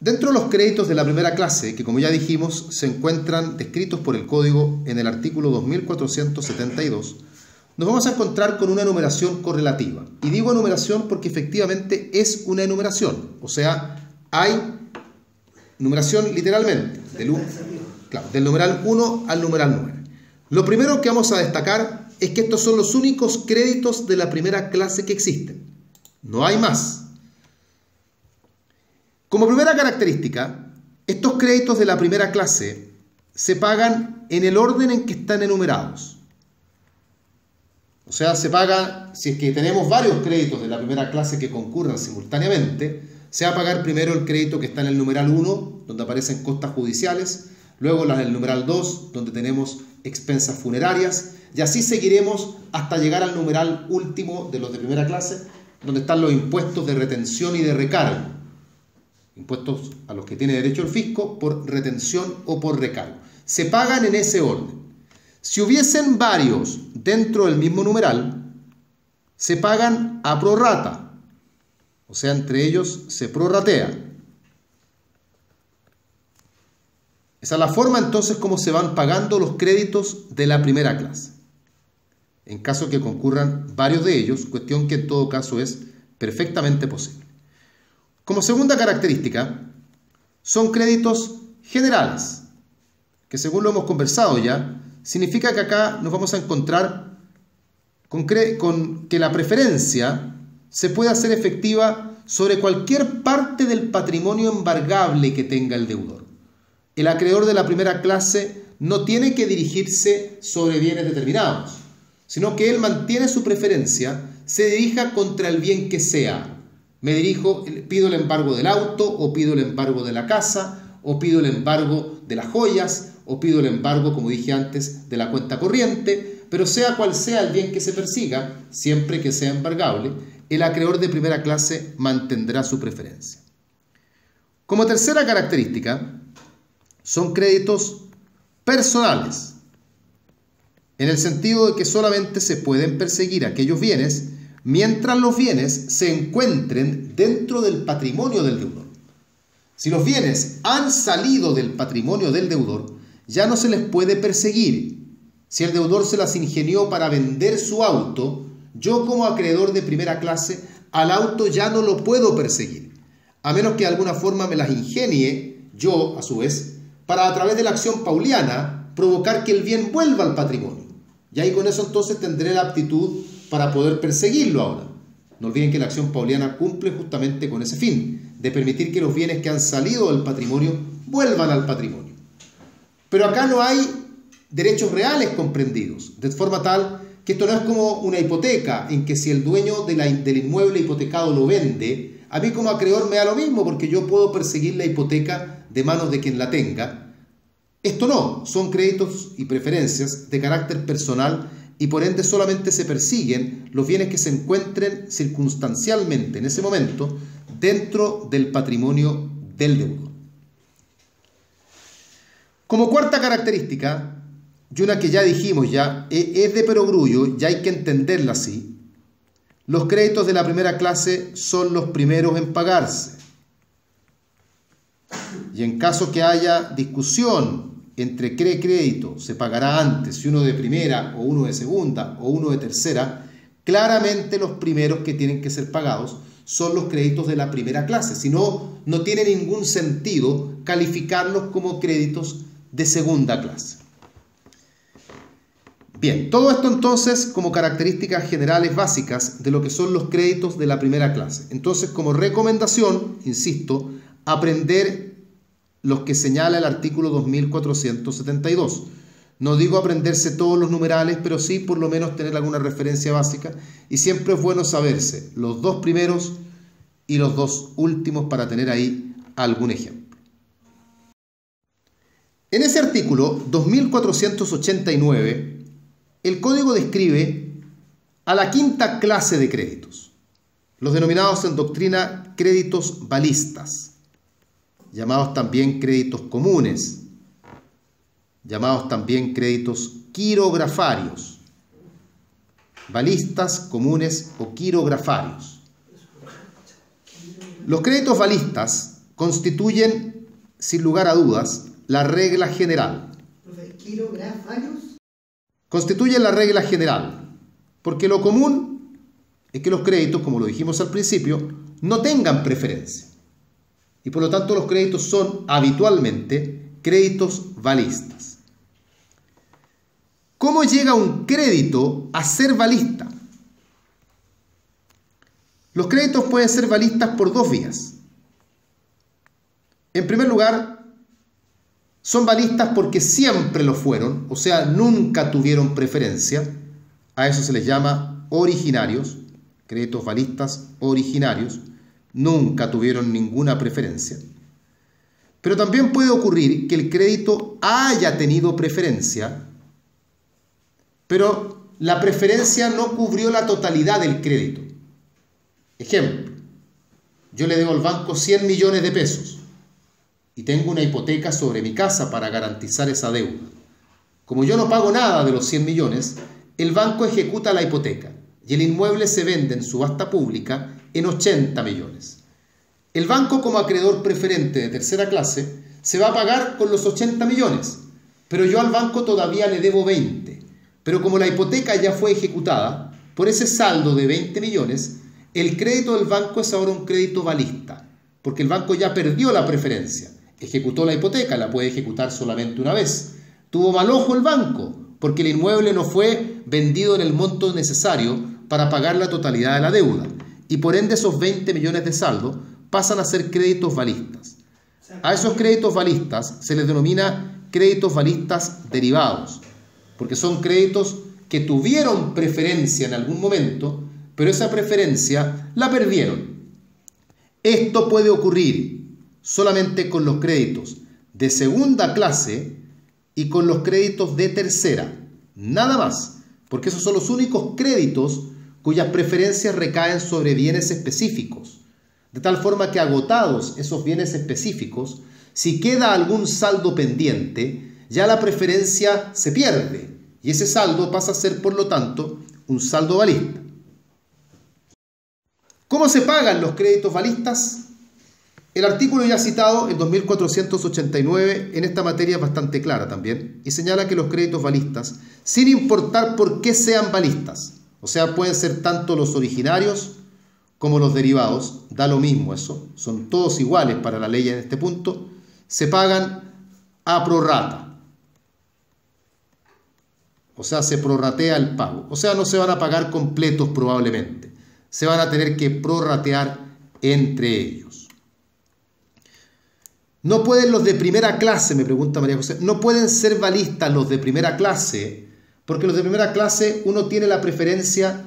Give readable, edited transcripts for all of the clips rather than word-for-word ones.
Dentro de los créditos de la primera clase, que como ya dijimos, se encuentran descritos por el código en el artículo 2472, nos vamos a encontrar con una enumeración correlativa. Y digo enumeración porque efectivamente es una enumeración. O sea, hay numeración literalmente del numeral 1 al numeral 9. Lo primero que vamos a destacar es que estos son los únicos créditos de la primera clase que existen. No hay más. Como primera característica, estos créditos de la primera clase se pagan en el orden en que están enumerados. O sea, se paga, si es que tenemos varios créditos de la primera clase que concurran simultáneamente, se va a pagar primero el crédito que está en el numeral 1, donde aparecen costas judiciales, luego las del numeral 2, donde tenemos expensas funerarias, y así seguiremos hasta llegar al numeral último de los de primera clase, donde están los impuestos de retención y de recargo. Impuestos a los que tiene derecho el fisco por retención o por recargo. Se pagan en ese orden. Si hubiesen varios dentro del mismo numeral, se pagan a prorrata. O sea, entre ellos se prorratea. Esa es la forma entonces como se van pagando los créditos de la primera clase. En caso que concurran varios de ellos, cuestión que en todo caso es perfectamente posible. Como segunda característica, son créditos generales, que según lo hemos conversado ya, significa que acá nos vamos a encontrar con que la preferencia se puede hacer efectiva sobre cualquier parte del patrimonio embargable que tenga el deudor. El acreedor de la primera clase no tiene que dirigirse sobre bienes determinados, sino que él mantiene su preferencia, se dirija contra el bien que sea. Pido el embargo del auto, o pido el embargo de la casa, o pido el embargo de las joyas, o pido el embargo, como dije antes, de la cuenta corriente, pero sea cual sea el bien que se persiga, siempre que sea embargable, el acreedor de primera clase mantendrá su preferencia. Como tercera característica, son créditos personales, en el sentido de que solamente se pueden perseguir aquellos bienes mientras los bienes se encuentren dentro del patrimonio del deudor. Si los bienes han salido del patrimonio del deudor, ya no se les puede perseguir. Si el deudor se las ingenió para vender su auto, yo como acreedor de primera clase al auto ya no lo puedo perseguir, a menos que de alguna forma me las ingenie yo, a su vez, para a través de la acción pauliana provocar que el bien vuelva al patrimonio. Y ahí con eso entonces tendré la aptitud para poder perseguirlo ahora. No olviden que la acción pauliana cumple justamente con ese fin, de permitir que los bienes que han salido del patrimonio vuelvan al patrimonio. Pero acá no hay derechos reales comprendidos, de forma tal que esto no es como una hipoteca, en que si el dueño del inmueble hipotecado lo vende, a mí como acreedor me da lo mismo, porque yo puedo perseguir la hipoteca de manos de quien la tenga. Esto no, son créditos y preferencias de carácter personal, y por ende solamente se persiguen los bienes que se encuentren circunstancialmente en ese momento dentro del patrimonio del deudor. Como cuarta característica, y una que ya dijimos es de perogrullo, ya hay que entenderla así, los créditos de la primera clase son los primeros en pagarse. Y en caso que haya discusión entre crédito, se pagará antes, si uno de primera o uno de segunda o uno de tercera, claramente los primeros que tienen que ser pagados son los créditos de la primera clase. Si no, no tiene ningún sentido calificarlos como créditos de segunda clase. Bien, todo esto entonces como características generales básicas de lo que son los créditos de la primera clase. Entonces, como recomendación, insisto, aprender los que señala el artículo 2472. No digo aprenderse todos los numerales, pero sí por lo menos tener alguna referencia básica, y siempre es bueno saberse los dos primeros y los dos últimos para tener ahí algún ejemplo. En ese artículo 2489, el código describe a la quinta clase de créditos, los denominados en doctrina créditos balistas, llamados también créditos comunes, llamados también créditos quirografarios, balistas, comunes o quirografarios. Los créditos balistas constituyen, sin lugar a dudas, la regla general. Constituyen la regla general, porque lo común es que los créditos, como lo dijimos al principio, no tengan preferencia. Y por lo tanto los créditos son habitualmente créditos valistas. ¿Cómo llega un crédito a ser valista? Los créditos pueden ser valistas por dos vías. En primer lugar, son valistas porque siempre lo fueron, o sea, nunca tuvieron preferencia. A eso se les llama originarios, créditos valistas originarios, nunca tuvieron ninguna preferencia. Pero también puede ocurrir que el crédito haya tenido preferencia, pero la preferencia no cubrió la totalidad del crédito. Ejemplo, yo le debo al banco 100 millones de pesos y tengo una hipoteca sobre mi casa para garantizar esa deuda. Como yo no pago nada de los 100 millones, el banco ejecuta la hipoteca y el inmueble se vende en subasta pública en 80 millones. El banco, como acreedor preferente de tercera clase, se va a pagar con los 80 millones, pero yo al banco todavía le debo 20. Pero como la hipoteca ya fue ejecutada, por ese saldo de 20 millones, el crédito del banco es ahora un crédito valista, porque el banco ya perdió la preferencia. Ejecutó la hipoteca, la puede ejecutar solamente una vez. Tuvo mal ojo el banco, porque el inmueble no fue vendido en el monto necesario para pagar la totalidad de la deuda. Y por ende esos 20 millones de saldo pasan a ser créditos valistas. A esos créditos valistas se les denomina créditos valistas derivados, porque son créditos que tuvieron preferencia en algún momento, pero esa preferencia la perdieron. Esto puede ocurrir solamente con los créditos de segunda clase y con los créditos de tercera, nada más, porque esos son los únicos créditos cuyas preferencias recaen sobre bienes específicos, de tal forma que agotados esos bienes específicos, si queda algún saldo pendiente, ya la preferencia se pierde y ese saldo pasa a ser, por lo tanto, un saldo valista. ¿Cómo se pagan los créditos valistas? El artículo ya citado, el 2489, en esta materia es bastante clara también y señala que los créditos valistas, sin importar por qué sean valistas, o sea, pueden ser tanto los originarios como los derivados, da lo mismo eso, son todos iguales para la ley en este punto, se pagan a prorrata. O sea, se prorratea el pago. O sea, no se van a pagar completos probablemente. Se van a tener que prorratear entre ellos. No pueden los de primera clase, me pregunta María José, no pueden ser valistas los de primera clase, porque los de primera clase uno tiene la preferencia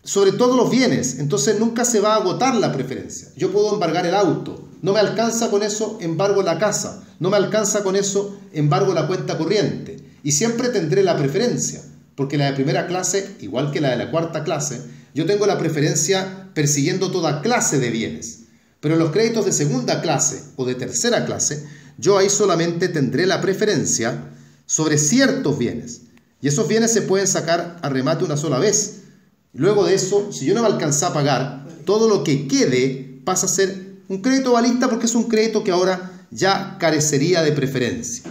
sobre todos los bienes, entonces nunca se va a agotar la preferencia. Yo puedo embargar el auto, no me alcanza con eso, embargo la casa, no me alcanza con eso, embargo la cuenta corriente, y siempre tendré la preferencia, porque la de primera clase, igual que la de la cuarta clase, yo tengo la preferencia persiguiendo toda clase de bienes. Pero en los créditos de segunda clase o de tercera clase, yo ahí solamente tendré la preferencia sobre ciertos bienes. Y esos bienes se pueden sacar a remate una sola vez. Luego de eso, si yo no me alcanza a pagar, todo lo que quede pasa a ser un crédito valista porque es un crédito que ahora ya carecería de preferencia.